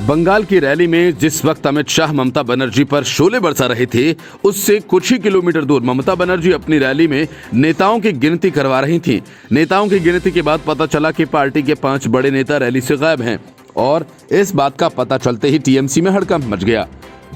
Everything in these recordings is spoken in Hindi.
बंगाल की रैली में जिस वक्त अमित शाह ममता बनर्जी पर शोले बरसा रहे थे, उससे कुछ ही किलोमीटर दूर ममता बनर्जी अपनी रैली में नेताओं की गिनती करवा रही थीं। नेताओं की गिनती के बाद पता चला कि पार्टी के 5 बड़े नेता रैली से गायब हैं और इस बात का पता चलते ही टीएमसी में हड़कंप मच गया।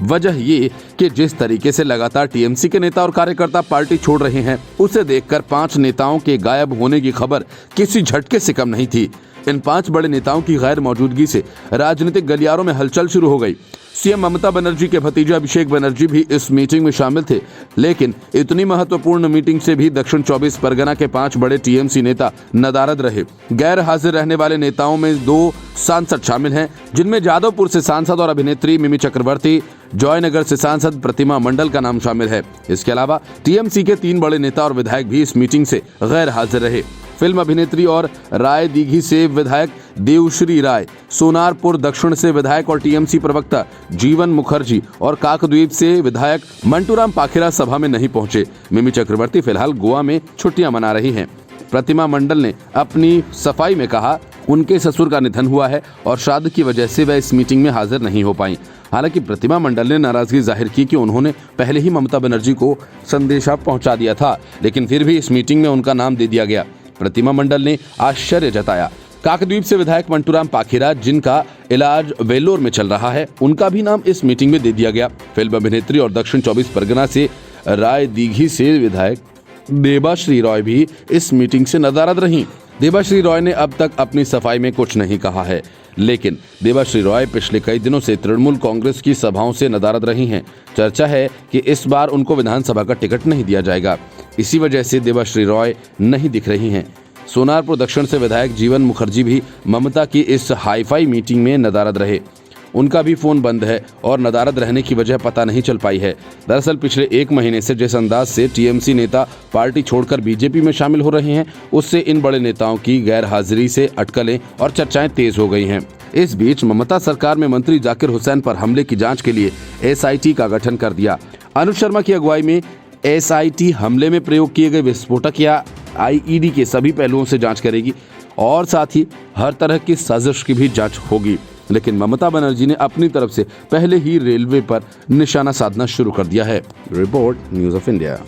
वजह ये कि जिस तरीके से लगातार टीएमसी के नेता और कार्यकर्ता पार्टी छोड़ रहे हैं, उसे देखकर 5 नेताओं के गायब होने की खबर किसी झटके से कम नहीं थी। इन 5 बड़े नेताओं की गैर मौजूदगी से राजनीतिक गलियारों में हलचल शुरू हो गई। सीएम ममता बनर्जी के भतीजे अभिषेक बनर्जी भी इस मीटिंग में शामिल थे, लेकिन इतनी महत्वपूर्ण मीटिंग से भी दक्षिण 24 परगना के 5 बड़े टीएमसी नेता नदारद रहे। गैर हाजिर रहने वाले नेताओं में 2 सांसद शामिल हैं, जिनमें जादवपुर से सांसद और अभिनेत्री मिमी चक्रवर्ती, जयनगर से सांसद प्रतिमा मंडल का नाम शामिल है। इसके अलावा टीएमसी के 3 बड़े नेता और विधायक भी इस मीटिंग से गैर हाजिर रहे। फिल्म अभिनेत्री और राय दीघी से विधायक देवश्री राय, सोनारपुर दक्षिण से विधायक और टीएमसी प्रवक्ता जीवन मुखर्जी और काकद्वीप से विधायक मंटूराम पाखिरा सभा में नहीं पहुंचे। मिमी चक्रवर्ती फिलहाल गोवा में छुट्टियां मना रही हैं। प्रतिमा मंडल ने अपनी सफाई में कहा, उनके ससुर का निधन हुआ है और श्राद्ध की वजह से वह इस मीटिंग में हाजिर नहीं हो पाई। हालांकि प्रतिमा मंडल ने नाराजगी जाहिर की कि उन्होंने पहले ही ममता बनर्जी को संदेशा पहुंचा दिया था, लेकिन फिर भी इस मीटिंग में उनका नाम दे दिया गया। प्रतिमा मंडल ने आश्चर्य जताया। काकद्वीप से विधायक मंटूराम पाखिरा, जिनका इलाज वेल्लोर में चल रहा है, उनका भी नाम इस मीटिंग में दे दिया गया। फिल्म अभिनेत्री और दक्षिण 24 परगना से राय दीघी से विधायक देबाश्री रॉय भी इस मीटिंग से नदारद रहीं। देबाश्री रॉय ने अब तक अपनी सफाई में कुछ नहीं कहा है, लेकिन देबाश्री रॉय पिछले कई दिनों से तृणमूल कांग्रेस की सभाओं से नदारद रही हैं। चर्चा है कि इस बार उनको विधानसभा का टिकट नहीं दिया जाएगा। इसी वजह से देबाश्री रॉय नहीं दिख रही हैं। सोनारपुर दक्षिण से विधायक जीवन मुखर्जी भी ममता की इस हाईफाई मीटिंग में नदारद रहे। उनका भी फोन बंद है और नदारद रहने की वजह पता नहीं चल पाई है। दरअसल पिछले 1 महीने से जिस अंदाज से टीएमसी नेता पार्टी छोड़कर बीजेपी में शामिल हो रहे हैं, उससे इन बड़े नेताओं की गैर हाजिरी से अटकलें और चर्चाएं तेज हो गई हैं। इस बीच ममता सरकार में मंत्री जाकिर हुसैन पर हमले की जांच के लिए एसआईटी का गठन कर दिया। अनुज शर्मा की अगुवाई में एसआईटी हमले में प्रयोग किए गए विस्फोटक या आईईडी के सभी पहलुओं से जांच करेगी और साथ ही हर तरह की साजिश की भी जांच होगी। लेकिन ममता बनर्जी ने अपनी तरफ से पहले ही रेलवे पर निशाना साधना शुरू कर दिया है। Report, news of India.